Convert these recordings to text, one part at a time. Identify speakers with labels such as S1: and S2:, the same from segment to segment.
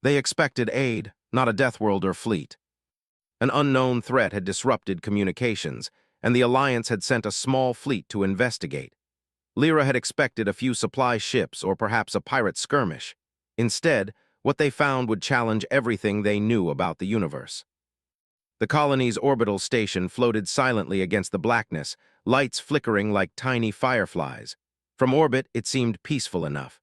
S1: They expected aid, not a Deathworlder fleet. An unknown threat had disrupted communications, and the Alliance had sent a small fleet to investigate. Lyra had expected a few supply ships or perhaps a pirate skirmish. Instead, what they found would challenge everything they knew about the universe. The colony's orbital station floated silently against the blackness, lights flickering like tiny fireflies. From orbit, it seemed peaceful enough.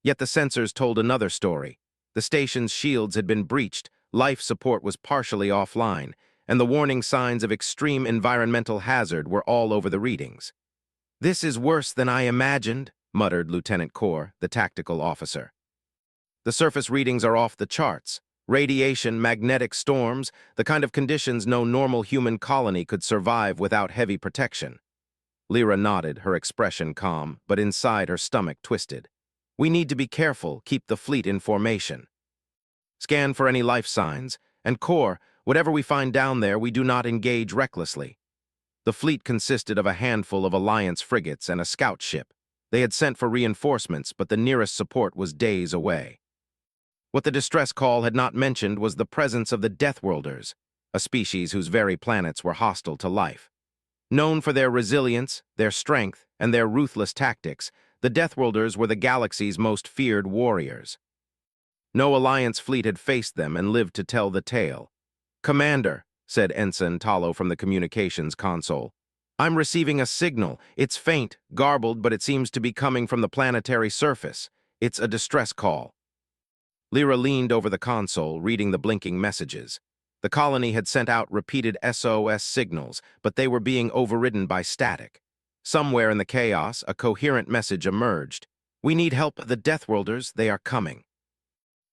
S1: Yet the sensors told another story. The station's shields had been breached, life support was partially offline, and the warning signs of extreme environmental hazard were all over the readings. "This is worse than I imagined," muttered Lieutenant Core, the tactical officer. "The surface readings are off the charts. Radiation, magnetic storms, the kind of conditions no normal human colony could survive without heavy protection." Lyra nodded, her expression calm, but inside her stomach twisted. "We need to be careful, keep the fleet in formation. Scan for any life signs, and Core, whatever we find down there, we do not engage recklessly." The fleet consisted of a handful of Alliance frigates and a scout ship. They had sent for reinforcements, but the nearest support was days away. What the distress call had not mentioned was the presence of the Deathworlders, a species whose very planets were hostile to life. Known for their resilience, their strength, and their ruthless tactics, the Deathworlders were the galaxy's most feared warriors. No Alliance fleet had faced them and lived to tell the tale. "Commander," said Ensign Talo from the communications console, "I'm receiving a signal. It's faint, garbled, but it seems to be coming from the planetary surface. It's a distress call." Lyra leaned over the console, reading the blinking messages. The colony had sent out repeated SOS signals, but they were being overridden by static. Somewhere in the chaos, a coherent message emerged. "We need help, the Deathworlders, they are coming."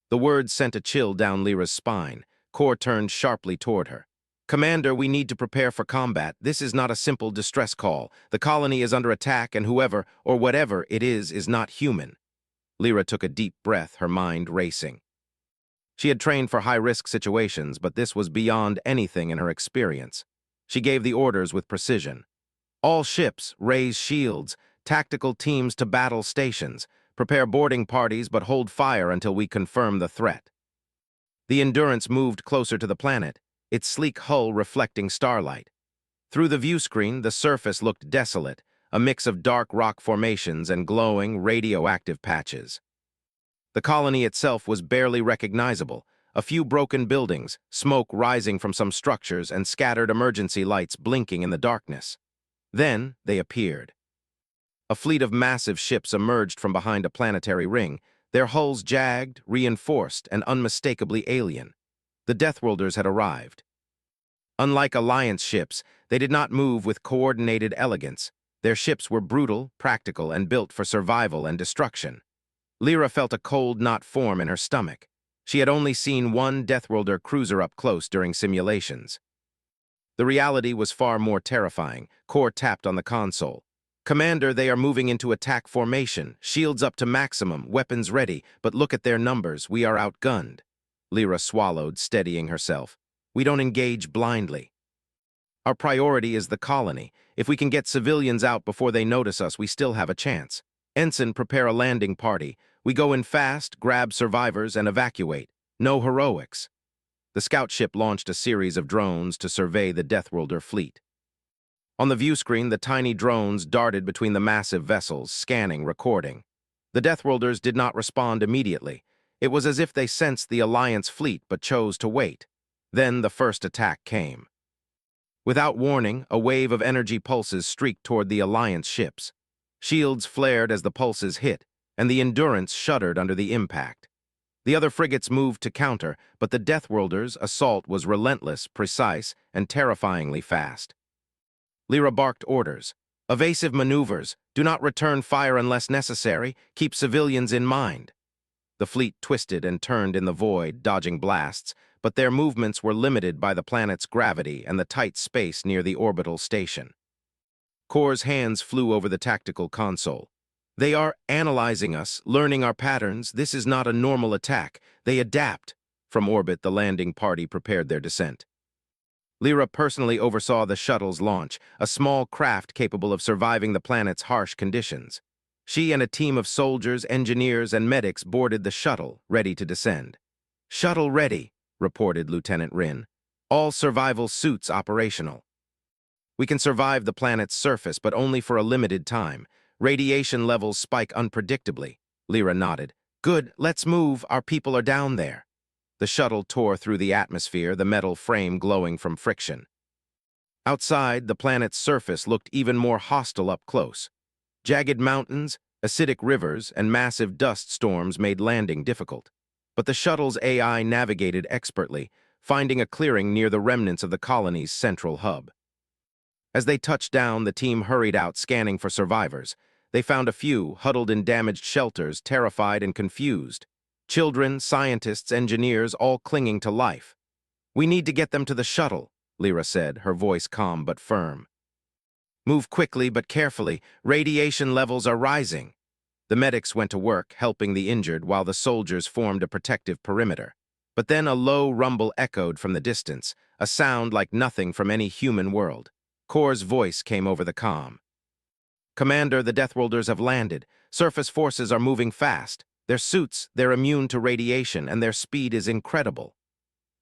S1: The words sent a chill down Lyra's spine. Core turned sharply toward her. "Commander, we need to prepare for combat. This is not a simple distress call. The colony is under attack, and whoever, or whatever it is not human." Lyra took a deep breath, her mind racing. She had trained for high-risk situations, but this was beyond anything in her experience. She gave the orders with precision. "All ships, raise shields. Tactical teams to battle stations. Prepare boarding parties, but hold fire until we confirm the threat." The Endurance moved closer to the planet, its sleek hull reflecting starlight. Through the view screen, the surface looked desolate, a mix of dark rock formations and glowing, radioactive patches. The colony itself was barely recognizable, a few broken buildings, smoke rising from some structures, and scattered emergency lights blinking in the darkness. Then they appeared. A fleet of massive ships emerged from behind a planetary ring, their hulls jagged, reinforced, and unmistakably alien. The Deathworlders had arrived. Unlike Alliance ships, they did not move with coordinated elegance. Their ships were brutal, practical, and built for survival and destruction. Lyra felt a cold knot form in her stomach. She had only seen one Deathworlder cruiser up close during simulations. The reality was far more terrifying. Core tapped on the console. "Commander, they are moving into attack formation. Shields up to maximum, weapons ready, but look at their numbers. We are outgunned." Lyra swallowed, steadying herself. "We don't engage blindly. Our priority is the colony. If we can get civilians out before they notice us, we still have a chance. Ensign, prepare a landing party. We go in fast, grab survivors, and evacuate. No heroics." The scout ship launched a series of drones to survey the Deathworlder fleet. On the view screen, the tiny drones darted between the massive vessels, scanning, recording. The Deathworlders did not respond immediately. It was as if they sensed the Alliance fleet but chose to wait. Then the first attack came. Without warning, a wave of energy pulses streaked toward the Alliance ships. Shields flared as the pulses hit, and the Endurance shuddered under the impact. The other frigates moved to counter, but the Deathworlders' assault was relentless, precise, and terrifyingly fast. Lyra barked orders. "Evasive maneuvers. Do not return fire unless necessary. Keep civilians in mind." The fleet twisted and turned in the void, dodging blasts, but their movements were limited by the planet's gravity and the tight space near the orbital station. Core's hands flew over the tactical console. "They are analyzing us, learning our patterns. This is not a normal attack. They adapt." From orbit, the landing party prepared their descent. Lyra personally oversaw the shuttle's launch, a small craft capable of surviving the planet's harsh conditions. She and a team of soldiers, engineers, and medics boarded the shuttle, ready to descend. "Shuttle ready," reported Lieutenant Rin. "All survival suits operational. We can survive the planet's surface, but only for a limited time. Radiation levels spike unpredictably." Lyra nodded. "Good, let's move. Our people are down there." The shuttle tore through the atmosphere, the metal frame glowing from friction. Outside, the planet's surface looked even more hostile up close. Jagged mountains, acidic rivers, and massive dust storms made landing difficult. But the shuttle's AI navigated expertly, finding a clearing near the remnants of the colony's central hub. As they touched down, the team hurried out, scanning for survivors. They found a few, huddled in damaged shelters, terrified and confused. Children, scientists, engineers, all clinging to life. "We need to get them to the shuttle," Lyra said, her voice calm but firm. "Move quickly but carefully. Radiation levels are rising." The medics went to work, helping the injured while the soldiers formed a protective perimeter. But then a low rumble echoed from the distance, a sound like nothing from any human world. Kor's voice came over the comm. "Commander, the Deathworlders have landed. Surface forces are moving fast. Their suits, they're immune to radiation, and their speed is incredible."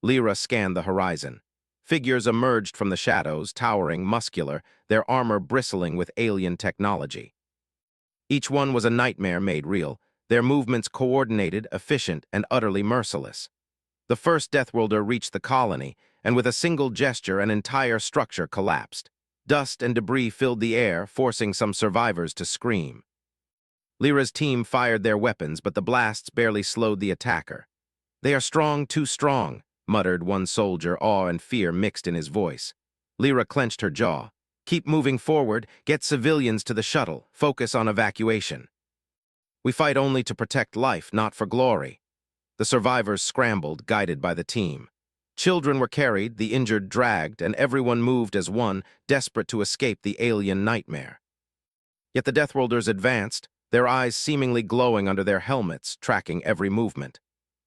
S1: Lyra scanned the horizon. Figures emerged from the shadows, towering, muscular, their armor bristling with alien technology. Each one was a nightmare made real, their movements coordinated, efficient, and utterly merciless. The first Deathworlder reached the colony, and with a single gesture, an entire structure collapsed. Dust and debris filled the air, forcing some survivors to scream. Lyra's team fired their weapons, but the blasts barely slowed the attacker. "They are strong, too strong," muttered one soldier, awe and fear mixed in his voice. Lyra clenched her jaw. "Keep moving forward, get civilians to the shuttle, focus on evacuation." "We fight only to protect life, not for glory." The survivors scrambled, guided by the team. Children were carried, the injured dragged, and everyone moved as one, desperate to escape the alien nightmare. Yet the Deathworlders advanced, their eyes seemingly glowing under their helmets, tracking every movement.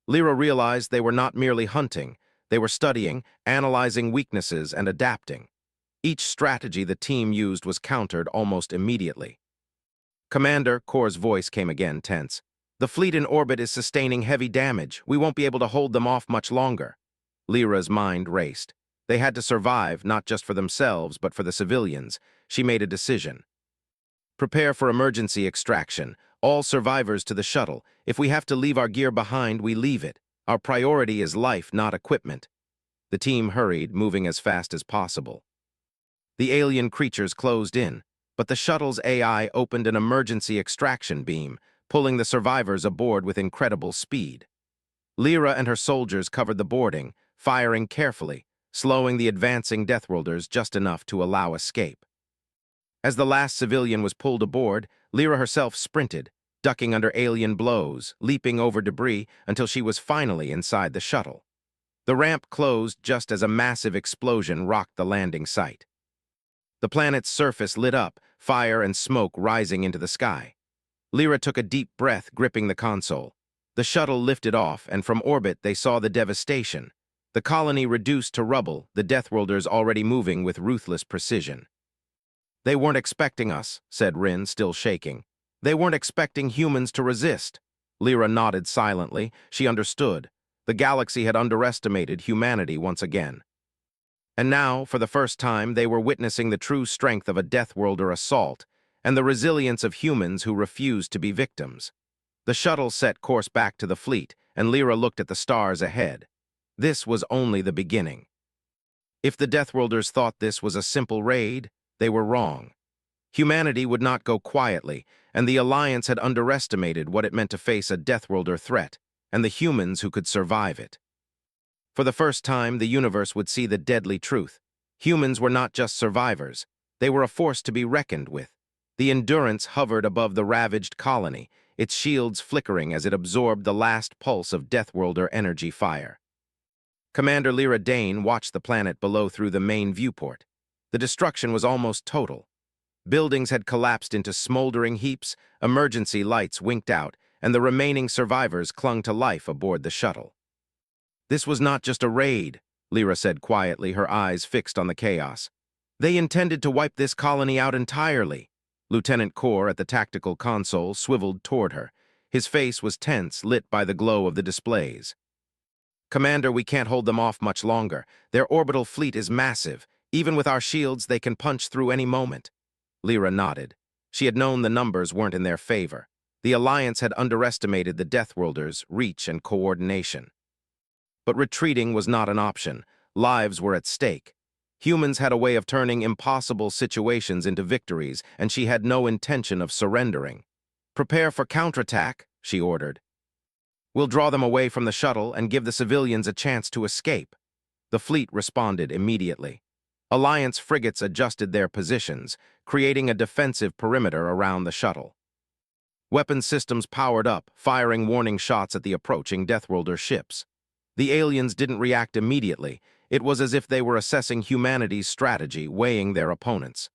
S1: Lyra realized they were not merely hunting, they were studying, analyzing weaknesses, and adapting. Each strategy the team used was countered almost immediately. "Commander," Kor's voice came again, tense. "The fleet in orbit is sustaining heavy damage. We won't be able to hold them off much longer." Lyra's mind raced. They had to survive, not just for themselves, but for the civilians. She made a decision. "Prepare for emergency extraction. All survivors to the shuttle. If we have to leave our gear behind, we leave it. Our priority is life, not equipment." The team hurried, moving as fast as possible. The alien creatures closed in, but the shuttle's AI opened an emergency extraction beam, pulling the survivors aboard with incredible speed. Lyra and her soldiers covered the boarding, firing carefully, slowing the advancing Deathworlders just enough to allow escape. As the last civilian was pulled aboard, Lyra herself sprinted, ducking under alien blows, leaping over debris until she was finally inside the shuttle. The ramp closed just as a massive explosion rocked the landing site. The planet's surface lit up, fire and smoke rising into the sky. Lyra took a deep breath, gripping the console. The shuttle lifted off, and from orbit they saw the devastation. The colony reduced to rubble, the Deathworlders already moving with ruthless precision. "They weren't expecting us," said Rin, still shaking. "They weren't expecting humans to resist." Lyra nodded silently. She understood. The galaxy had underestimated humanity once again. And now, for the first time, they were witnessing the true strength of a Deathworlder assault and the resilience of humans who refused to be victims. The shuttle set course back to the fleet, and Lyra looked at the stars ahead. This was only the beginning. If the Deathworlders thought this was a simple raid, they were wrong. Humanity would not go quietly, and the Alliance had underestimated what it meant to face a Deathworlder threat, and the humans who could survive it. For the first time, the universe would see the deadly truth. Humans were not just survivors. They were a force to be reckoned with. The Endurance hovered above the ravaged colony, its shields flickering as it absorbed the last pulse of Deathworlder energy fire. Commander Lyra Dane watched the planet below through the main viewport. The destruction was almost total. Buildings had collapsed into smoldering heaps, emergency lights winked out, and the remaining survivors clung to life aboard the shuttle. "This was not just a raid," Lyra said quietly, her eyes fixed on the chaos. "They intended to wipe this colony out entirely." Lieutenant Kor at the tactical console swiveled toward her. His face was tense, lit by the glow of the displays. Commander, we can't hold them off much longer. Their orbital fleet is massive. Even with our shields, they can punch through any moment. Lyra nodded. She had known the numbers weren't in their favor. The Alliance had underestimated the Deathworlders' reach and coordination. But retreating was not an option. Lives were at stake. Humans had a way of turning impossible situations into victories, and she had no intention of surrendering. "Prepare for counterattack," she ordered. "We'll draw them away from the shuttle and give the civilians a chance to escape." The fleet responded immediately. Alliance frigates adjusted their positions, creating a defensive perimeter around the shuttle. Weapon systems powered up, firing warning shots at the approaching Deathworlder ships. The aliens didn't react immediately. It was as if they were assessing humanity's strategy, weighing their opponents.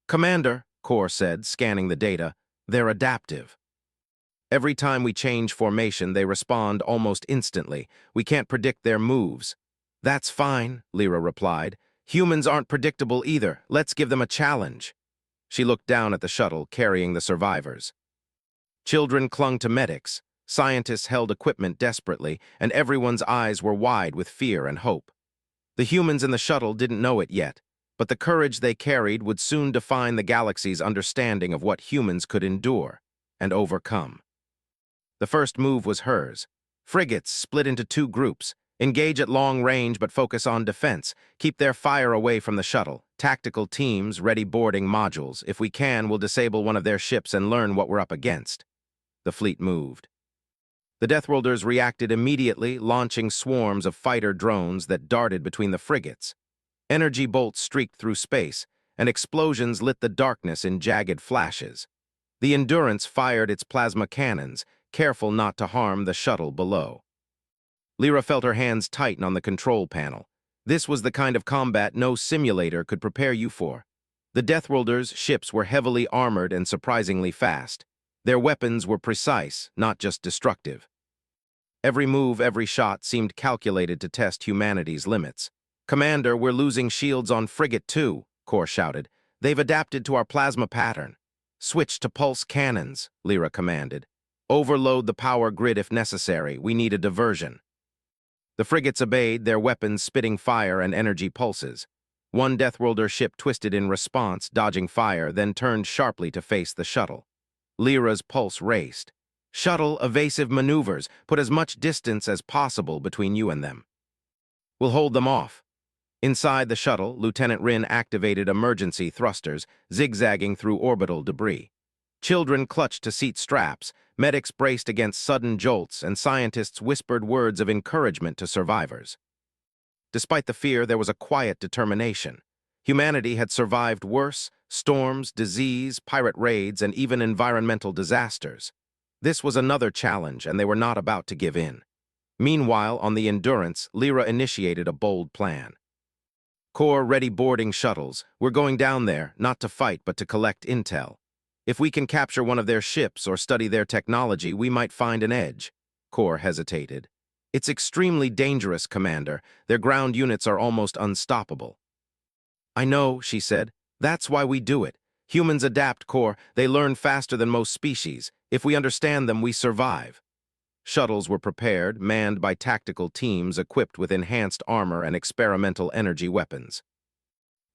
S1: "Commander," Kor said, scanning the data, "they're adaptive. Every time we change formation, they respond almost instantly. We can't predict their moves." "That's fine," Lyra replied. "Humans aren't predictable either. Let's give them a challenge." She looked down at the shuttle, carrying the survivors. Children clung to medics, scientists held equipment desperately, and everyone's eyes were wide with fear and hope. The humans in the shuttle didn't know it yet, but the courage they carried would soon define the galaxy's understanding of what humans could endure and overcome. The first move was hers. Frigates split into two groups. Engage at long range but focus on defense. Keep their fire away from the shuttle. Tactical teams ready boarding modules. If we can, we'll disable one of their ships and learn what we're up against. The fleet moved. The Deathworlders reacted immediately, launching swarms of fighter drones that darted between the frigates. Energy bolts streaked through space, and explosions lit the darkness in jagged flashes. The Endurance fired its plasma cannons, careful not to harm the shuttle below. Lyra felt her hands tighten on the control panel. This was the kind of combat no simulator could prepare you for. The Deathworlders' ships were heavily armored and surprisingly fast. Their weapons were precise, not just destructive. Every move, every shot seemed calculated to test humanity's limits. "Commander, we're losing shields on Frigate 2, Kor shouted. "They've adapted to our plasma pattern." "Switch to pulse cannons," Lyra commanded. "Overload the power grid if necessary. We need a diversion." The frigates obeyed, their weapons spitting fire and energy pulses. One Deathworlder ship twisted in response, dodging fire, then turned sharply to face the shuttle. Lyra's pulse raced. "Shuttle, evasive maneuvers. Put as much distance as possible between you and them." "We'll hold them off." Inside the shuttle, Lieutenant Rin activated emergency thrusters, zigzagging through orbital debris. Children clutched to seat straps, medics braced against sudden jolts, and scientists whispered words of encouragement to survivors. Despite the fear, there was a quiet determination. Humanity had survived worse: storms, disease, pirate raids, and even environmental disasters. This was another challenge, and they were not about to give in. Meanwhile, on the Endurance, Lyra initiated a bold plan. "Kor, ready boarding shuttles. We're going down there, not to fight, but to collect intel. If we can capture one of their ships or study their technology, we might find an edge." Kor hesitated. "It's extremely dangerous, Commander. Their ground units are almost unstoppable." "I know," she said. "That's why we do it. Humans adapt, Kor. They learn faster than most species. If we understand them, we survive." Shuttles were prepared, manned by tactical teams equipped with enhanced armor and experimental energy weapons.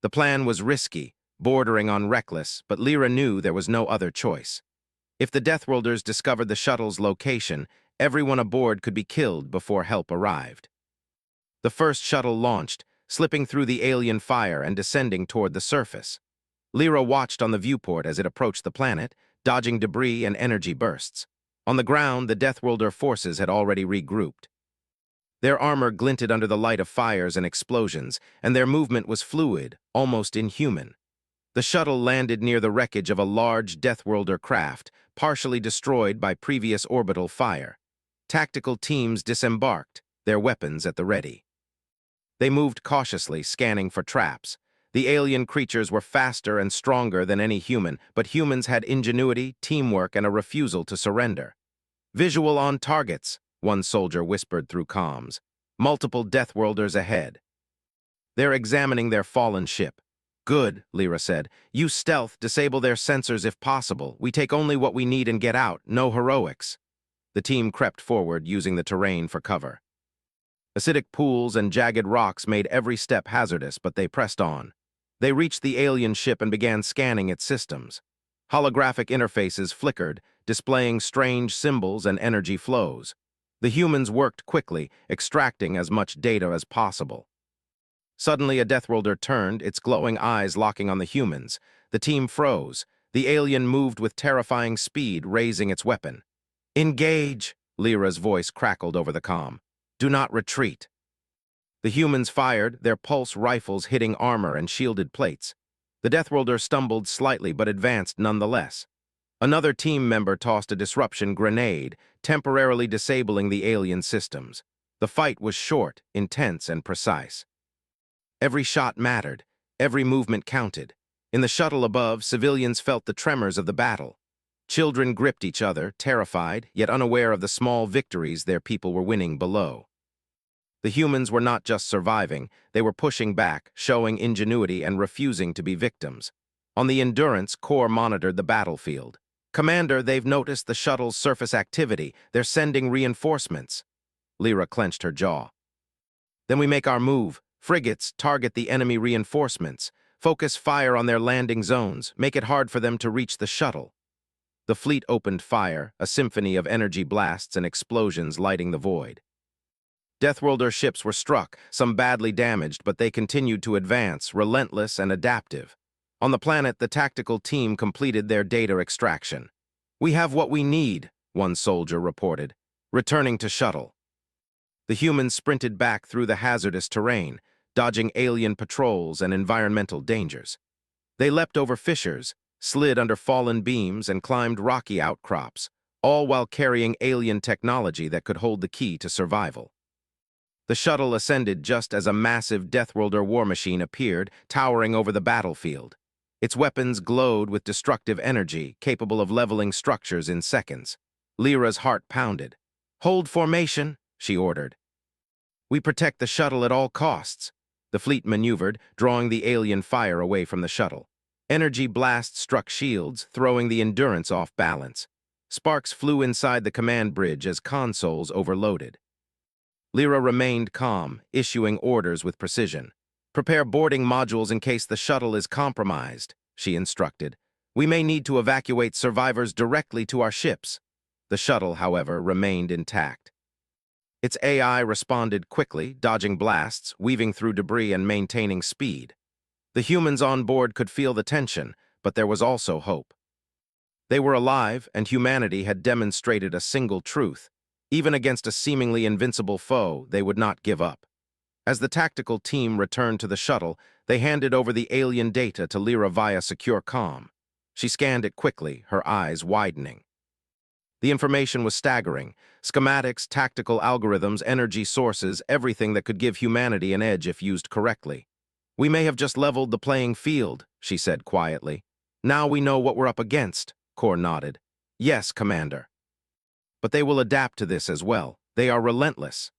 S1: The plan was risky, bordering on reckless, but Lyra knew there was no other choice. If the Deathworlders discovered the shuttle's location, everyone aboard could be killed before help arrived. The first shuttle launched, slipping through the alien fire and descending toward the surface. Lyra watched on the viewport as it approached the planet, dodging debris and energy bursts. On the ground, the Deathworlder forces had already regrouped. Their armor glinted under the light of fires and explosions, and their movement was fluid, almost inhuman. The shuttle landed near the wreckage of a large Deathworlder craft, partially destroyed by previous orbital fire. Tactical teams disembarked, their weapons at the ready. They moved cautiously, scanning for traps. The alien creatures were faster and stronger than any human, but humans had ingenuity, teamwork, and a refusal to surrender. "Visual on targets," one soldier whispered through comms. "Multiple Deathworlders ahead." "They're examining their fallen ship." "Good," Lyra said. "Use stealth, disable their sensors if possible. We take only what we need and get out, no heroics." The team crept forward, using the terrain for cover. Acidic pools and jagged rocks made every step hazardous, but they pressed on. They reached the alien ship and began scanning its systems. Holographic interfaces flickered, displaying strange symbols and energy flows. The humans worked quickly, extracting as much data as possible. Suddenly, a Deathworlder turned, its glowing eyes locking on the humans. The team froze. The alien moved with terrifying speed, raising its weapon. "Engage!" Lyra's voice crackled over the comm. "Do not retreat." The humans fired, their pulse rifles hitting armor and shielded plates. The Deathworlder stumbled slightly but advanced nonetheless. Another team member tossed a disruption grenade, temporarily disabling the alien systems. The fight was short, intense, and precise. Every shot mattered. Every movement counted. In the shuttle above, civilians felt the tremors of the battle. Children gripped each other, terrified, yet unaware of the small victories their people were winning below. The humans were not just surviving, they were pushing back, showing ingenuity and refusing to be victims. On the Endurance, Core monitored the battlefield. "Commander, they've noticed the shuttle's surface activity. They're sending reinforcements." Lyra clenched her jaw. "Then we make our move. Frigates target the enemy reinforcements. Focus fire on their landing zones. Make it hard for them to reach the shuttle." The fleet opened fire, a symphony of energy blasts and explosions lighting the void. Deathworlder ships were struck, some badly damaged, but they continued to advance, relentless and adaptive. On the planet, the tactical team completed their data extraction. "We have what we need," one soldier reported, returning to shuttle. The humans sprinted back through the hazardous terrain, dodging alien patrols and environmental dangers. They leapt over fissures, slid under fallen beams, and climbed rocky outcrops, all while carrying alien technology that could hold the key to survival. The shuttle ascended just as a massive Deathworlder war machine appeared, towering over the battlefield. Its weapons glowed with destructive energy, capable of leveling structures in seconds. Lyra's heart pounded. "Hold formation," she ordered. "We protect the shuttle at all costs." The fleet maneuvered, drawing the alien fire away from the shuttle. Energy blasts struck shields, throwing the Endurance off balance. Sparks flew inside the command bridge as consoles overloaded. Lyra remained calm, issuing orders with precision. "Prepare boarding modules in case the shuttle is compromised," she instructed. "We may need to evacuate survivors directly to our ships." The shuttle, however, remained intact. Its AI responded quickly, dodging blasts, weaving through debris and maintaining speed. The humans on board could feel the tension, but there was also hope. They were alive, and humanity had demonstrated a single truth. Even against a seemingly invincible foe, they would not give up. As the tactical team returned to the shuttle, they handed over the alien data to Lyra via secure comm. She scanned it quickly, her eyes widening. The information was staggering. Schematics, tactical algorithms, energy sources, everything that could give humanity an edge if used correctly. "We may have just leveled the playing field," she said quietly. "Now we know what we're up against," Core nodded. "Yes, Commander. But they will adapt to this as well. They are relentless."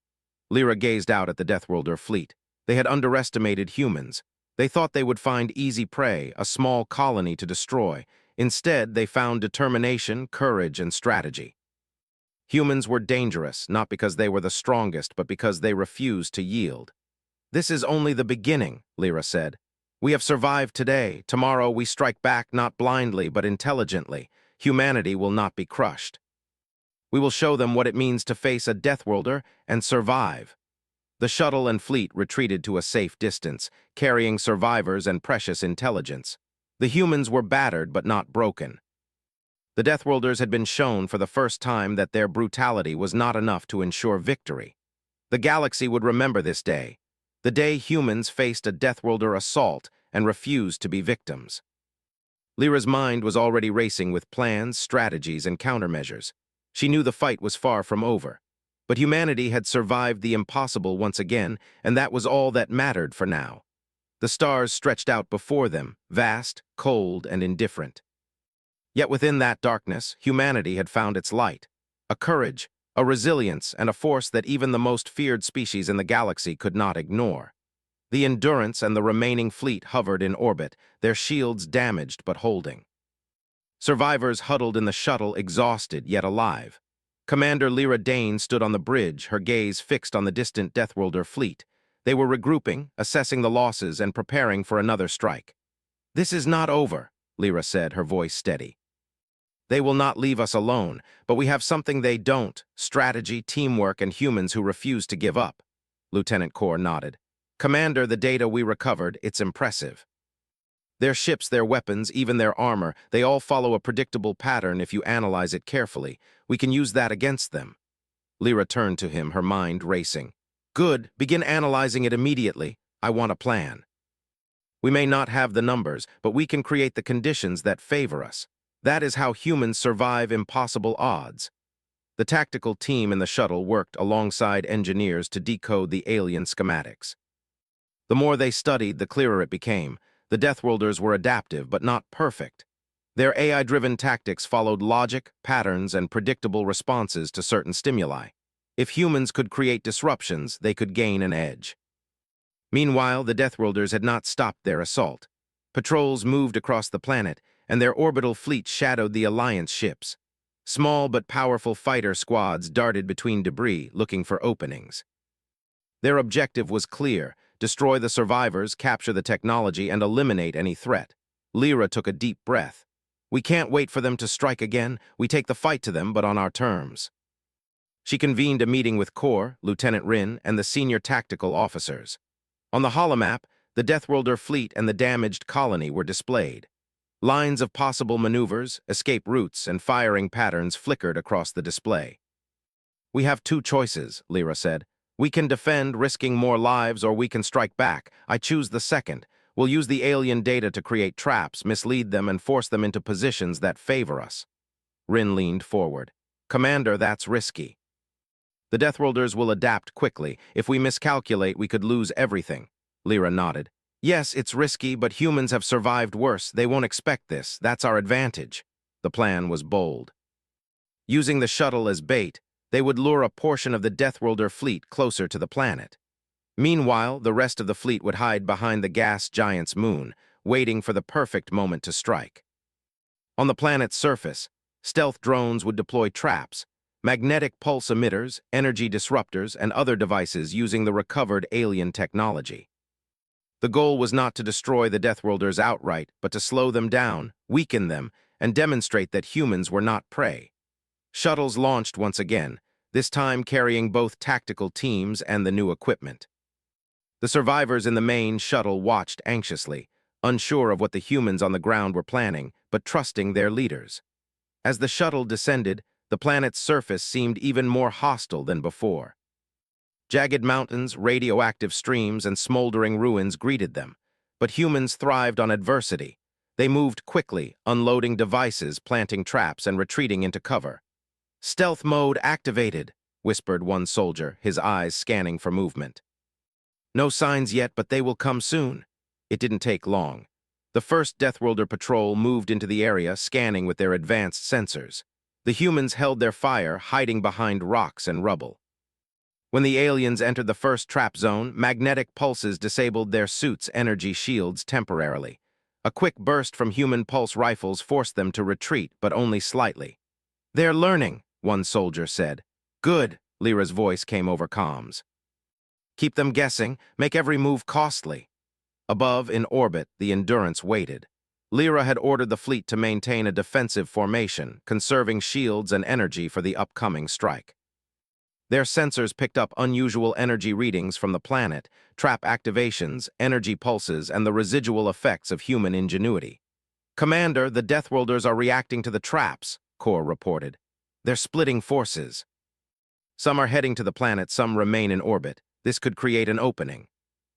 S1: Lyra gazed out at the Deathworlder fleet. They had underestimated humans. They thought they would find easy prey, a small colony to destroy. Instead, they found determination, courage, and strategy. Humans were dangerous, not because they were the strongest, but because they refused to yield. "This is only the beginning," Lyra said. "We have survived today. Tomorrow we strike back not blindly, but intelligently. Humanity will not be crushed. We will show them what it means to face a Deathworlder and survive." The shuttle and fleet retreated to a safe distance, carrying survivors and precious intelligence. The humans were battered but not broken. The Deathworlders had been shown for the first time that their brutality was not enough to ensure victory. The galaxy would remember this day, the day humans faced a Deathworlder assault and refused to be victims. Lyra's mind was already racing with plans, strategies, and countermeasures. She knew the fight was far from over. But humanity had survived the impossible once again, and that was all that mattered for now. The stars stretched out before them, vast, cold, and indifferent. Yet within that darkness, humanity had found its light. A courage, a resilience, and a force that even the most feared species in the galaxy could not ignore. The Endurance and the remaining fleet hovered in orbit, their shields damaged but holding. Survivors huddled in the shuttle, exhausted yet alive. Commander Lyra Dane stood on the bridge, her gaze fixed on the distant Deathworlder fleet. They were regrouping, assessing the losses, and preparing for another strike. "This is not over," Lyra said, her voice steady. "They will not leave us alone, but we have something they don't: strategy, teamwork, and humans who refuse to give up." Lieutenant Kor nodded. "Commander, the data we recovered, it's impressive. Their ships, their weapons, even their armor, they all follow a predictable pattern if you analyze it carefully. We can use that against them." Lyra turned to him, her mind racing. "Good, begin analyzing it immediately. I want a plan. We may not have the numbers, but we can create the conditions that favor us. That is how humans survive impossible odds." The tactical team in the shuttle worked alongside engineers to decode the alien schematics. The more they studied, the clearer it became. The Deathworlders were adaptive, but not perfect. Their AI-driven tactics followed logic, patterns, and predictable responses to certain stimuli. If humans could create disruptions, they could gain an edge. Meanwhile, the Deathworlders had not stopped their assault. Patrols moved across the planet, and their orbital fleet shadowed the Alliance ships. Small but powerful fighter squads darted between debris, looking for openings. Their objective was clear: destroy the survivors, capture the technology, and eliminate any threat. Lyra took a deep breath. "We can't wait for them to strike again. We take the fight to them, but on our terms." She convened a meeting with Kor, Lieutenant Rin, and the senior tactical officers. On the holomap, the Deathworlder fleet and the damaged colony were displayed. Lines of possible maneuvers, escape routes, and firing patterns flickered across the display. "We have two choices," Lyra said. "We can defend, risking more lives, or we can strike back. I choose the second. We'll use the alien data to create traps, mislead them, and force them into positions that favor us." Rin leaned forward. "Commander, that's risky. The Deathworlders will adapt quickly. If we miscalculate, we could lose everything." Lyra nodded. "Yes, it's risky, but humans have survived worse. They won't expect this. That's our advantage." The plan was bold. Using the shuttle as bait, they would lure a portion of the Deathworlder fleet closer to the planet. Meanwhile, the rest of the fleet would hide behind the gas giant's moon, waiting for the perfect moment to strike. On the planet's surface, stealth drones would deploy traps, magnetic pulse emitters, energy disruptors, and other devices using the recovered alien technology. The goal was not to destroy the Deathworlders outright, but to slow them down, weaken them, and demonstrate that humans were not prey. Shuttles launched once again, this time carrying both tactical teams and the new equipment. The survivors in the main shuttle watched anxiously, unsure of what the humans on the ground were planning, but trusting their leaders. As the shuttle descended, the planet's surface seemed even more hostile than before. Jagged mountains, radioactive streams, and smoldering ruins greeted them, but humans thrived on adversity. They moved quickly, unloading devices, planting traps, and retreating into cover. "Stealth mode activated," whispered one soldier, his eyes scanning for movement. "No signs yet, but they will come soon." It didn't take long. The first Deathworlder patrol moved into the area, scanning with their advanced sensors. The humans held their fire, hiding behind rocks and rubble. When the aliens entered the first trap zone, magnetic pulses disabled their suits' energy shields temporarily. A quick burst from human pulse rifles forced them to retreat, but only slightly. "They're learning," one soldier said. "Good," Lyra's voice came over comms. "Keep them guessing, make every move costly." Above, in orbit, the Endurance waited. Lyra had ordered the fleet to maintain a defensive formation, conserving shields and energy for the upcoming strike. Their sensors picked up unusual energy readings from the planet, trap activations, energy pulses, and the residual effects of human ingenuity. "Commander, the Deathworlders are reacting to the traps," Kor reported. "They're splitting forces. Some are heading to the planet, some remain in orbit. This could create an opening."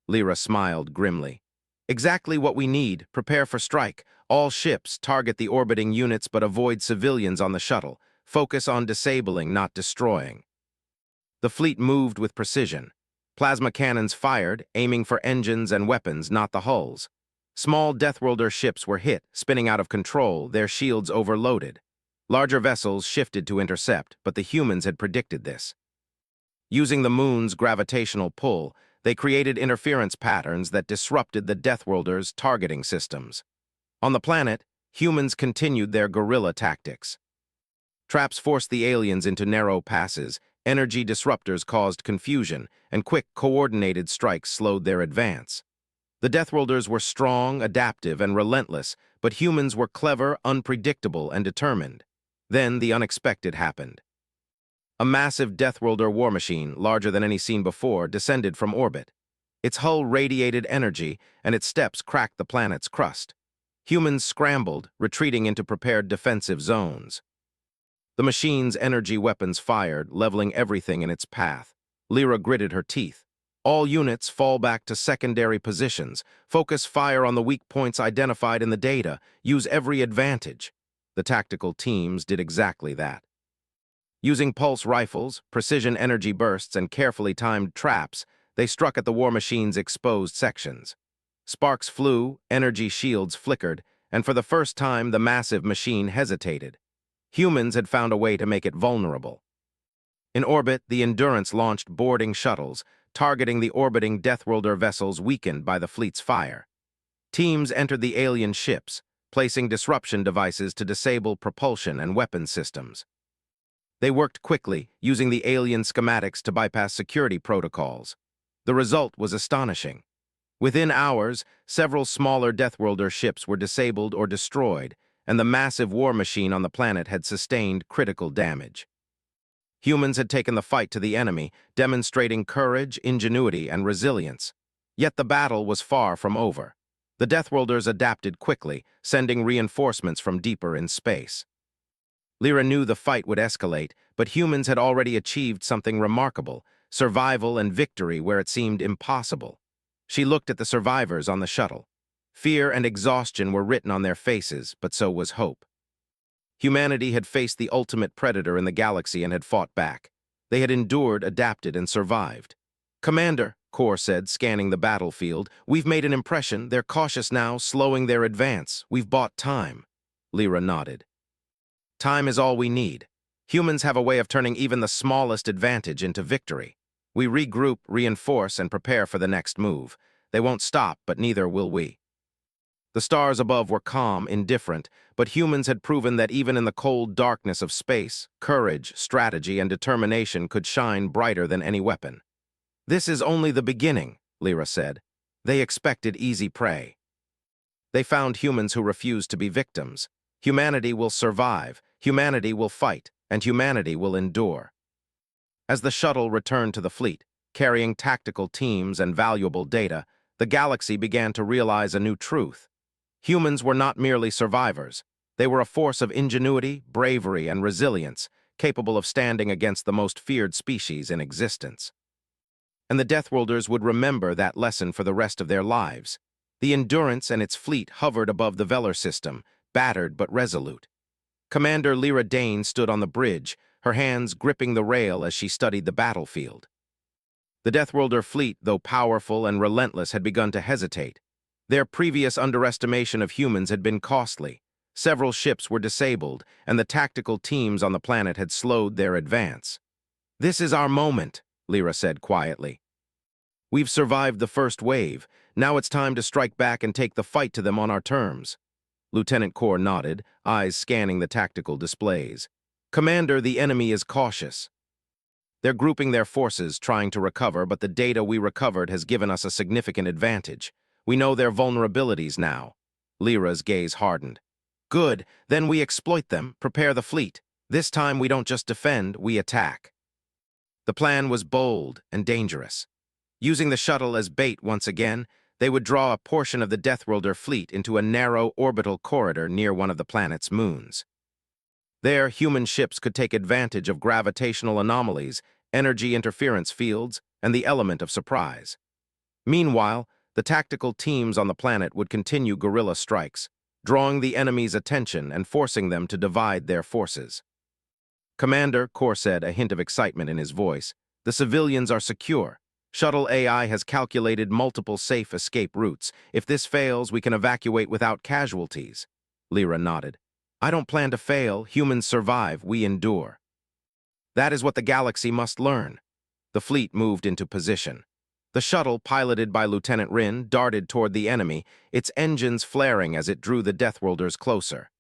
S1: Lyra smiled grimly. "Exactly what we need. Prepare for strike. All ships target the orbiting units but avoid civilians on the shuttle. Focus on disabling, not destroying." The fleet moved with precision. Plasma cannons fired, aiming for engines and weapons, not the hulls. Small Deathworlder ships were hit, spinning out of control, their shields overloaded. Larger vessels shifted to intercept, but the humans had predicted this. Using the moon's gravitational pull, they created interference patterns that disrupted the Deathworlders' targeting systems. On the planet, humans continued their guerrilla tactics. Traps forced the aliens into narrow passes, energy disruptors caused confusion, and quick, coordinated strikes slowed their advance. The Deathworlders were strong, adaptive, and relentless, but humans were clever, unpredictable, and determined. Then the unexpected happened. A massive Deathworlder war machine, larger than any seen before, descended from orbit. Its hull radiated energy, and its steps cracked the planet's crust. Humans scrambled, retreating into prepared defensive zones. The machine's energy weapons fired, leveling everything in its path. Lyra gritted her teeth. All units fall back to secondary positions. Focus fire on the weak points identified in the data. Use every advantage. The tactical teams did exactly that. Using pulse rifles, precision energy bursts, and carefully timed traps, they struck at the war machine's exposed sections. Sparks flew, energy shields flickered, and for the first time the massive machine hesitated. Humans had found a way to make it vulnerable. In orbit, the Endurance launched boarding shuttles, targeting the orbiting Deathworlder vessels weakened by the fleet's fire. Teams entered the alien ships, placing disruption devices to disable propulsion and weapon systems. They worked quickly, using the alien schematics to bypass security protocols. The result was astonishing. Within hours, several smaller Deathworlder ships were disabled or destroyed, and the massive war machine on the planet had sustained critical damage. Humans had taken the fight to the enemy, demonstrating courage, ingenuity, and resilience. Yet the battle was far from over. The Deathworlders adapted quickly, sending reinforcements from deeper in space. Lyra knew the fight would escalate, but humans had already achieved something remarkable, survival and victory where it seemed impossible. She looked at the survivors on the shuttle. Fear and exhaustion were written on their faces, but so was hope. Humanity had faced the ultimate predator in the galaxy and had fought back. They had endured, adapted, and survived. "Commander," Kor said, scanning the battlefield, "we've made an impression. They're cautious now, slowing their advance. We've bought time." Lyra nodded. "Time is all we need. Humans have a way of turning even the smallest advantage into victory. We regroup, reinforce, and prepare for the next move. They won't stop, but neither will we." The stars above were calm, indifferent, but humans had proven that even in the cold darkness of space, courage, strategy, and determination could shine brighter than any weapon. "This is only the beginning," Lyra said. They expected easy prey. They found humans who refused to be victims. Humanity will survive, humanity will fight, and humanity will endure. As the shuttle returned to the fleet, carrying tactical teams and valuable data, the galaxy began to realize a new truth. Humans were not merely survivors. They were a force of ingenuity, bravery, and resilience, capable of standing against the most feared species in existence. And the Deathworlders would remember that lesson for the rest of their lives. The Endurance and its fleet hovered above the Velar system, battered but resolute. Commander Lyra Dane stood on the bridge, her hands gripping the rail as she studied the battlefield. The Deathworlder fleet, though powerful and relentless, had begun to hesitate. Their previous underestimation of humans had been costly. Several ships were disabled, and the tactical teams on the planet had slowed their advance. "This is our moment," Lyra said quietly. "We've survived the first wave. Now it's time to strike back and take the fight to them on our terms." Lieutenant Kor nodded, eyes scanning the tactical displays. "Commander, the enemy is cautious. They're grouping their forces, trying to recover, but the data we recovered has given us a significant advantage. We know their vulnerabilities now." Lyra's gaze hardened. "Good, then we exploit them, prepare the fleet. This time we don't just defend, we attack." The plan was bold and dangerous. Using the shuttle as bait once again, they would draw a portion of the Deathworlder fleet into a narrow orbital corridor near one of the planet's moons. There, human ships could take advantage of gravitational anomalies, energy interference fields, and the element of surprise. Meanwhile, the tactical teams on the planet would continue guerrilla strikes, drawing the enemy's attention and forcing them to divide their forces. "Commander," Kor said, a hint of excitement in his voice, "the civilians are secure. Shuttle AI has calculated multiple safe escape routes. If this fails, we can evacuate without casualties." Lyra nodded. "I don't plan to fail. Humans survive, we endure." That is what the galaxy must learn. The fleet moved into position. The shuttle, piloted by Lieutenant Rin, darted toward the enemy, its engines flaring as it drew the Deathworlders closer.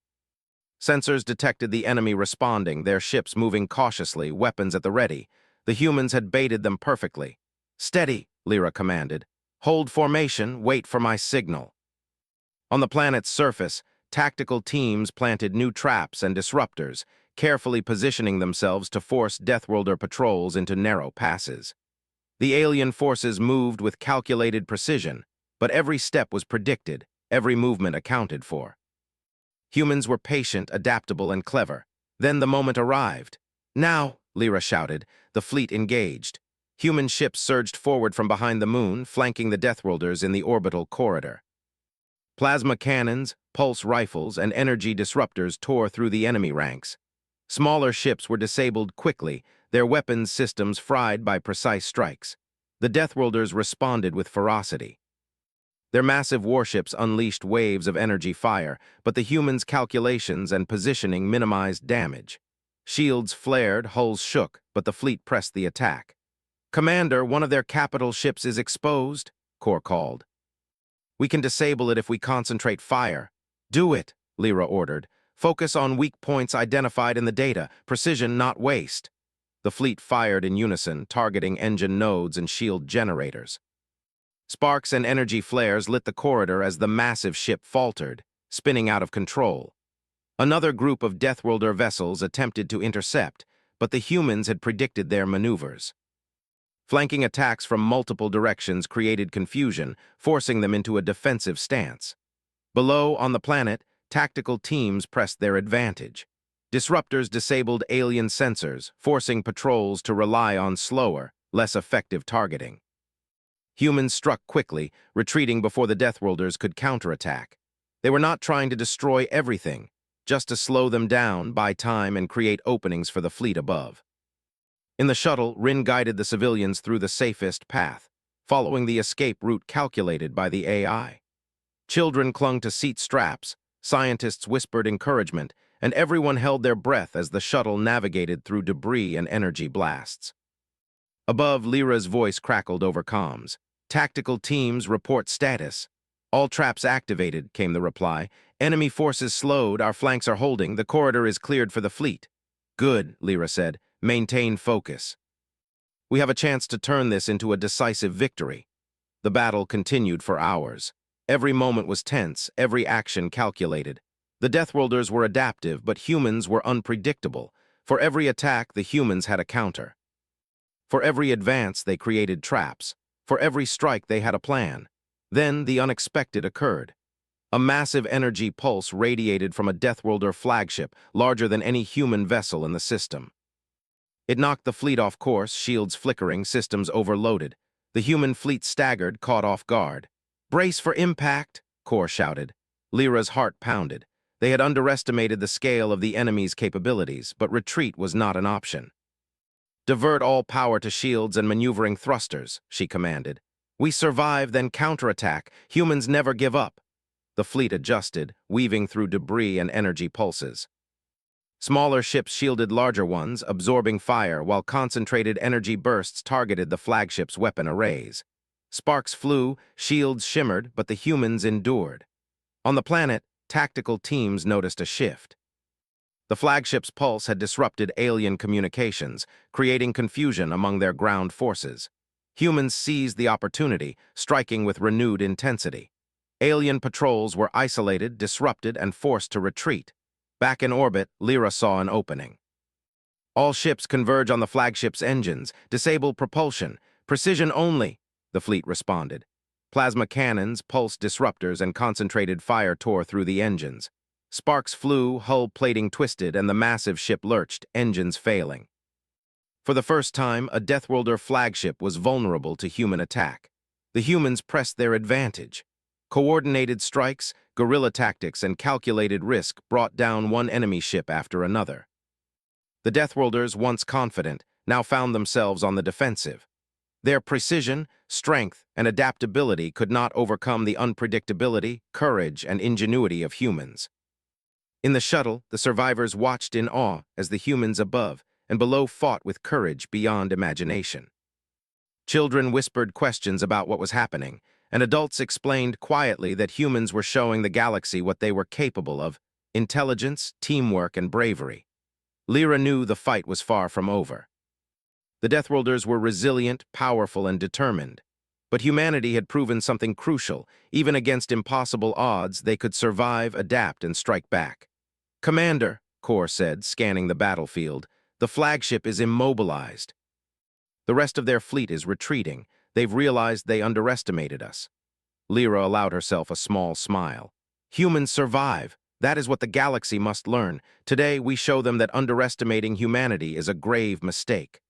S1: Sensors detected the enemy responding, their ships moving cautiously, weapons at the ready. The humans had baited them perfectly. "Steady," Lyra commanded. "Hold formation, wait for my signal." On the planet's surface, tactical teams planted new traps and disruptors, carefully positioning themselves to force Deathworlder patrols into narrow passes. The alien forces moved with calculated precision, but every step was predicted, every movement accounted for. Humans were patient, adaptable, and clever. Then the moment arrived. "Now," Lyra shouted, the fleet engaged. Human ships surged forward from behind the moon, flanking the Deathworlders in the orbital corridor. Plasma cannons, pulse rifles, and energy disruptors tore through the enemy ranks. Smaller ships were disabled quickly, their weapons systems fried by precise strikes. The Deathworlders responded with ferocity. Their massive warships unleashed waves of energy fire, but the humans' calculations and positioning minimized damage. Shields flared, hulls shook, but the fleet pressed the attack. "Commander, one of their capital ships is exposed," Kor called. "We can disable it if we concentrate fire." "Do it," Lyra ordered. "Focus on weak points identified in the data, precision, not waste." The fleet fired in unison, targeting engine nodes and shield generators. Sparks and energy flares lit the corridor as the massive ship faltered, spinning out of control. Another group of Deathworlder vessels attempted to intercept, but the humans had predicted their maneuvers. Flanking attacks from multiple directions created confusion, forcing them into a defensive stance. Below, on the planet, tactical teams pressed their advantage. Disruptors disabled alien sensors, forcing patrols to rely on slower, less effective targeting. Humans struck quickly, retreating before the Deathworlders could counterattack. They were not trying to destroy everything, just to slow them down, buy time, and create openings for the fleet above. In the shuttle, Rin guided the civilians through the safest path, following the escape route calculated by the AI. Children clung to seat straps, scientists whispered encouragement, and everyone held their breath as the shuttle navigated through debris and energy blasts. Above, Lyra's voice crackled over comms. "Tactical teams report status." "All traps activated," came the reply. "Enemy forces slowed, our flanks are holding, the corridor is cleared for the fleet." "Good," Lyra said. "Maintain focus. We have a chance to turn this into a decisive victory." The battle continued for hours. Every moment was tense, every action calculated. The Deathworlders were adaptive, but humans were unpredictable. For every attack, the humans had a counter. For every advance, they created traps. For every strike, they had a plan. Then the unexpected occurred. A massive energy pulse radiated from a Deathworlder flagship, larger than any human vessel in the system. It knocked the fleet off course, shields flickering, systems overloaded. The human fleet staggered, caught off guard. "Brace for impact," Kor shouted. Lyra's heart pounded. They had underestimated the scale of the enemy's capabilities, but retreat was not an option. "Divert all power to shields and maneuvering thrusters," she commanded. "We survive, then counterattack. Humans never give up." The fleet adjusted, weaving through debris and energy pulses. Smaller ships shielded larger ones, absorbing fire, while concentrated energy bursts targeted the flagship's weapon arrays. Sparks flew, shields shimmered, but the humans endured. On the planet, tactical teams noticed a shift. The flagship's pulse had disrupted alien communications, creating confusion among their ground forces. Humans seized the opportunity, striking with renewed intensity. Alien patrols were isolated, disrupted, and forced to retreat. Back in orbit, Lyra saw an opening. "All ships converge on the flagship's engines. Disable propulsion. Precision only," the fleet responded. Plasma cannons, pulse disruptors, and concentrated fire tore through the engines. Sparks flew, hull plating twisted, and the massive ship lurched, engines failing. For the first time, a Deathworlder flagship was vulnerable to human attack. The humans pressed their advantage. Coordinated strikes, guerrilla tactics, and calculated risk brought down one enemy ship after another. The Deathworlders, once confident, now found themselves on the defensive. Their precision, strength, and adaptability could not overcome the unpredictability, courage, and ingenuity of humans. In the shuttle, the survivors watched in awe as the humans above and below fought with courage beyond imagination. Children whispered questions about what was happening, and adults explained quietly that humans were showing the galaxy what they were capable of intelligence, teamwork, and bravery. Lyra knew the fight was far from over. The Deathworlders were resilient, powerful, and determined. But humanity had proven something crucial. Even against impossible odds, they could survive, adapt, and strike back. "Commander," Kor said, scanning the battlefield, "the flagship is immobilized. The rest of their fleet is retreating. They've realized they underestimated us." Lyra allowed herself a small smile. "Humans survive. That is what the galaxy must learn. Today, we show them that underestimating humanity is a grave mistake."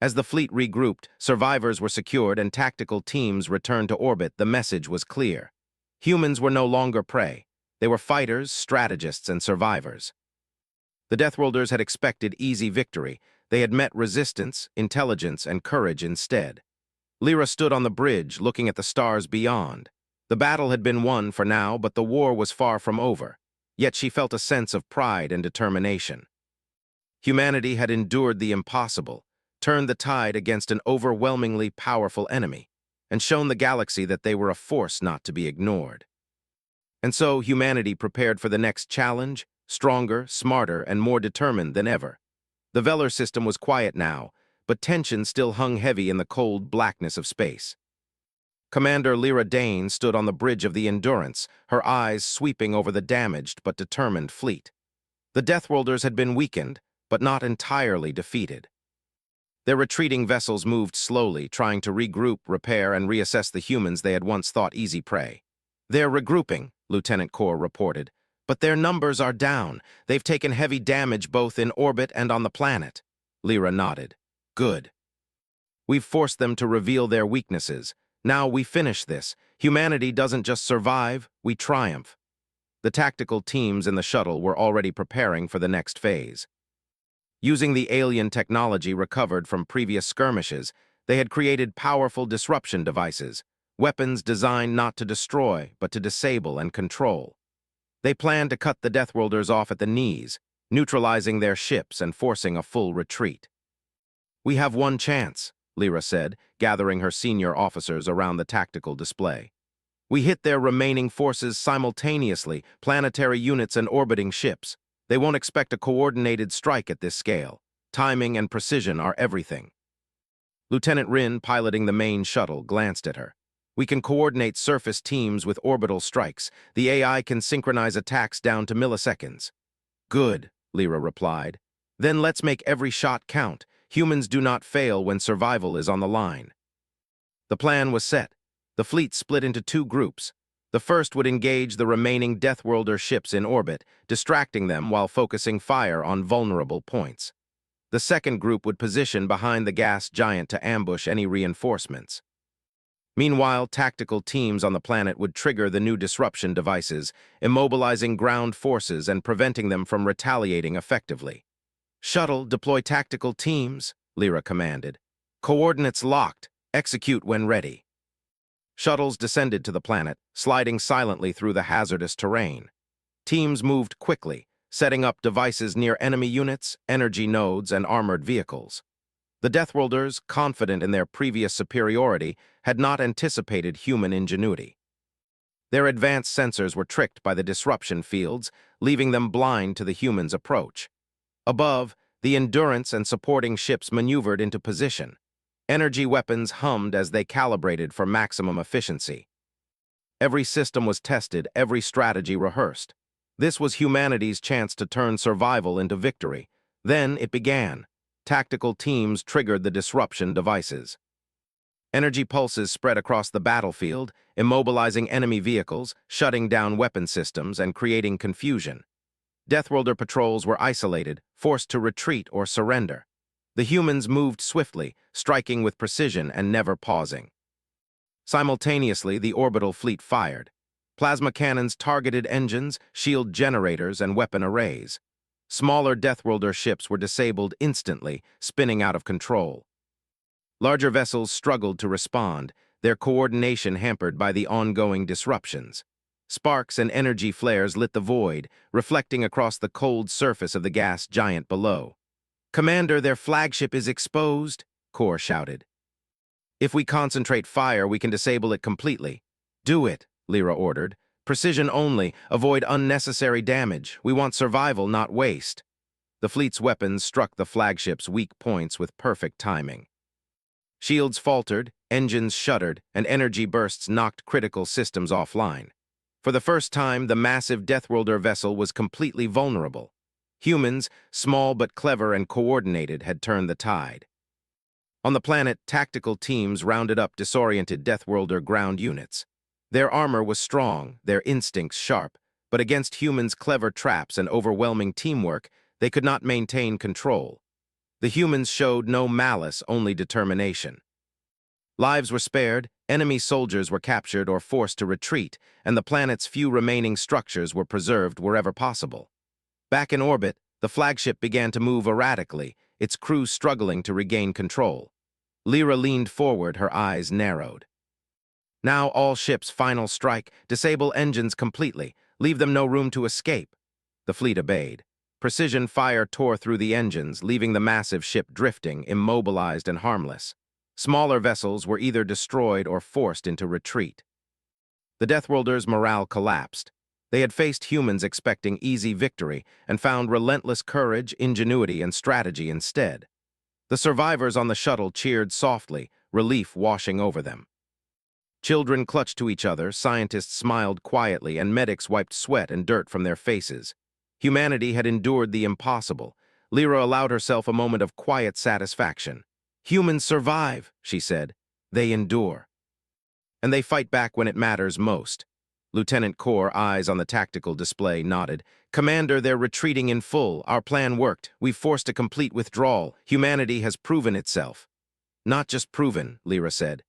S1: As the fleet regrouped, survivors were secured and tactical teams returned to orbit, the message was clear. Humans were no longer prey. They were fighters, strategists, and survivors. The Deathworlders had expected easy victory. They had met resistance, intelligence, and courage instead. Lyra stood on the bridge, looking at the stars beyond. The battle had been won for now, but the war was far from over. Yet she felt a sense of pride and determination. Humanity had endured the impossible, turned the tide against an overwhelmingly powerful enemy, and shown the galaxy that they were a force not to be ignored. And so humanity prepared for the next challenge, stronger, smarter, and more determined than ever. The Velar system was quiet now, but tension still hung heavy in the cold blackness of space. Commander Lyra Dane stood on the bridge of the Endurance, her eyes sweeping over the damaged but determined fleet. The Deathworlders had been weakened, but not entirely defeated. Their retreating vessels moved slowly, trying to regroup, repair, and reassess the humans they had once thought easy prey. "They're regrouping," Lieutenant Kor reported, "but their numbers are down. They've taken heavy damage both in orbit and on the planet." Lyra nodded. "Good. We've forced them to reveal their weaknesses. Now we finish this. Humanity doesn't just survive, we triumph." The tactical teams in the shuttle were already preparing for the next phase. Using the alien technology recovered from previous skirmishes, they had created powerful disruption devices, weapons designed not to destroy, but to disable and control. They planned to cut the Deathworlders off at the knees, neutralizing their ships and forcing a full retreat. "We have one chance," Lyra said, gathering her senior officers around the tactical display. "We hit their remaining forces simultaneously, planetary units and orbiting ships. They won't expect a coordinated strike at this scale. Timing and precision are everything." Lieutenant Rin, piloting the main shuttle, glanced at her. "We can coordinate surface teams with orbital strikes. The AI can synchronize attacks down to milliseconds." "Good," Lyra replied. "Then let's make every shot count. Humans do not fail when survival is on the line." The plan was set. The fleet split into two groups. The first would engage the remaining Deathworlder ships in orbit, distracting them while focusing fire on vulnerable points. The second group would position behind the gas giant to ambush any reinforcements. Meanwhile, tactical teams on the planet would trigger the new disruption devices, immobilizing ground forces and preventing them from retaliating effectively. "Shuttle, deploy tactical teams," Lyra commanded. "Coordinates locked. Execute when ready." Shuttles descended to the planet, sliding silently through the hazardous terrain. Teams moved quickly, setting up devices near enemy units, energy nodes, and armored vehicles. The Deathworlders, confident in their previous superiority, had not anticipated human ingenuity. Their advanced sensors were tricked by the disruption fields, leaving them blind to the humans' approach. Above, the Endurance and supporting ships maneuvered into position. Energy weapons hummed as they calibrated for maximum efficiency. Every system was tested, every strategy rehearsed. This was humanity's chance to turn survival into victory. Then it began. Tactical teams triggered the disruption devices. Energy pulses spread across the battlefield, immobilizing enemy vehicles, shutting down weapon systems, and creating confusion. Deathworlder patrols were isolated, forced to retreat or surrender. The humans moved swiftly, striking with precision and never pausing. Simultaneously, the orbital fleet fired. Plasma cannons targeted engines, shield generators, and weapon arrays. Smaller Deathworlder ships were disabled instantly, spinning out of control. Larger vessels struggled to respond, their coordination hampered by the ongoing disruptions. Sparks and energy flares lit the void, reflecting across the cold surface of the gas giant below. "Commander, their flagship is exposed," Kor shouted. "If we concentrate fire, we can disable it completely." "Do it," Lyra ordered. Precision only. Avoid unnecessary damage. We want survival, not waste. The fleet's weapons struck the flagship's weak points with perfect timing. Shields faltered, engines shuddered, and energy bursts knocked critical systems offline. For the first time, the massive Deathworlder vessel was completely vulnerable. Humans, small but clever and coordinated, had turned the tide. On the planet, tactical teams rounded up disoriented Deathworlder ground units. Their armor was strong, their instincts sharp, but against humans' clever traps and overwhelming teamwork, they could not maintain control. The humans showed no malice, only determination. Lives were spared, enemy soldiers were captured or forced to retreat, and the planet's few remaining structures were preserved wherever possible. Back in orbit, the flagship began to move erratically, its crew struggling to regain control. Lyra leaned forward, her eyes narrowed. Now all ships, final strike, disable engines completely, leave them no room to escape. The fleet obeyed. Precision fire tore through the engines, leaving the massive ship drifting, immobilized and harmless. Smaller vessels were either destroyed or forced into retreat. The Deathworlders' morale collapsed. They had faced humans expecting easy victory and found relentless courage, ingenuity, and strategy instead. The survivors on the shuttle cheered softly, relief washing over them. Children clutched to each other, scientists smiled quietly, and medics wiped sweat and dirt from their faces. Humanity had endured the impossible. Lyra allowed herself a moment of quiet satisfaction. Humans survive, she said. They endure. And they fight back when it matters most. Lieutenant Kor, eyes on the tactical display, nodded. Commander, they're retreating in full. Our plan worked. We've forced a complete withdrawal. Humanity has proven itself. Not just proven, Lyra said.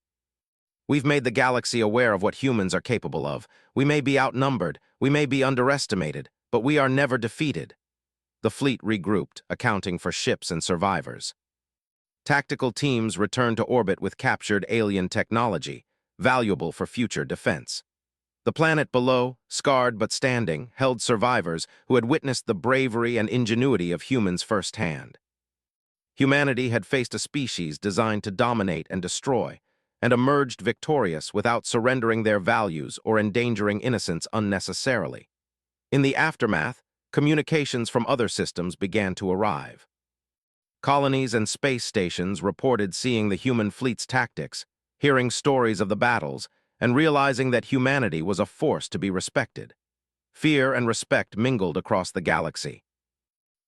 S1: We've made the galaxy aware of what humans are capable of. We may be outnumbered, we may be underestimated, but we are never defeated. The fleet regrouped, accounting for ships and survivors. Tactical teams returned to orbit with captured alien technology, valuable for future defense. The planet below, scarred but standing, held survivors who had witnessed the bravery and ingenuity of humans firsthand. Humanity had faced a species designed to dominate and destroy, and emerged victorious without surrendering their values or endangering innocents unnecessarily. In the aftermath, communications from other systems began to arrive. Colonies and space stations reported seeing the human fleet's tactics, hearing stories of the battles, and realizing that humanity was a force to be respected. Fear and respect mingled across the galaxy.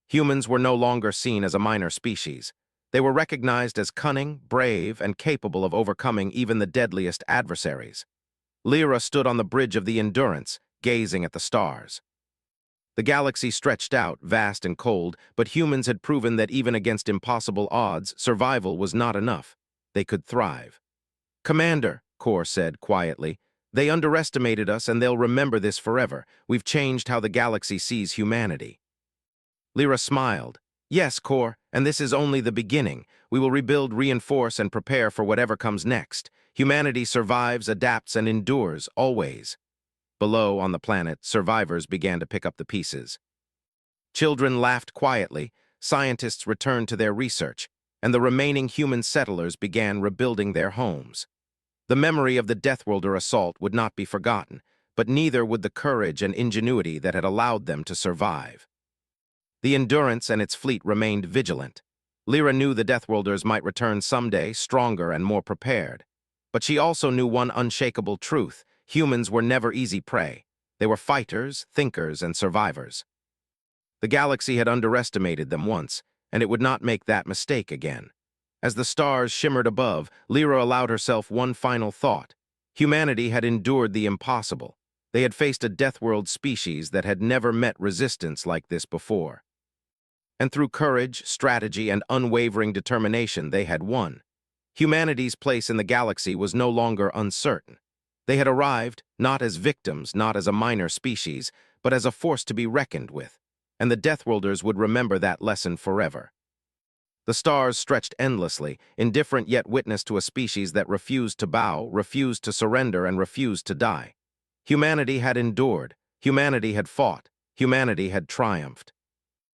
S1: Humans were no longer seen as a minor species. They were recognized as cunning, brave, and capable of overcoming even the deadliest adversaries. Lyra stood on the bridge of the Endurance, gazing at the stars. The galaxy stretched out, vast and cold, but humans had proven that even against impossible odds, survival was not enough. They could thrive. Commander, Kor said quietly, they underestimated us and they'll remember this forever. We've changed how the galaxy sees humanity. Lyra smiled. Yes, Kor, and this is only the beginning. We will rebuild, reinforce, and prepare for whatever comes next. Humanity survives, adapts, and endures, always. Below, on the planet, survivors began to pick up the pieces. Children laughed quietly, scientists returned to their research, and the remaining human settlers began rebuilding their homes. The memory of the Deathworlder assault would not be forgotten, but neither would the courage and ingenuity that had allowed them to survive. The Endurance and its fleet remained vigilant. Lyra knew the Deathworlders might return someday, stronger and more prepared. But she also knew one unshakable truth: humans were never easy prey. They were fighters, thinkers, and survivors. The galaxy had underestimated them once, and it would not make that mistake again. As the stars shimmered above, Lyra allowed herself one final thought. Humanity had endured the impossible. They had faced a Deathworld species that had never met resistance like this before. And through courage, strategy, and unwavering determination, they had won. Humanity's place in the galaxy was no longer uncertain. They had arrived, not as victims, not as a minor species, but as a force to be reckoned with, and the Deathworlders would remember that lesson forever. The stars stretched endlessly, indifferent yet witness to a species that refused to bow, refused to surrender, and refused to die. Humanity had endured, humanity had fought, humanity had triumphed.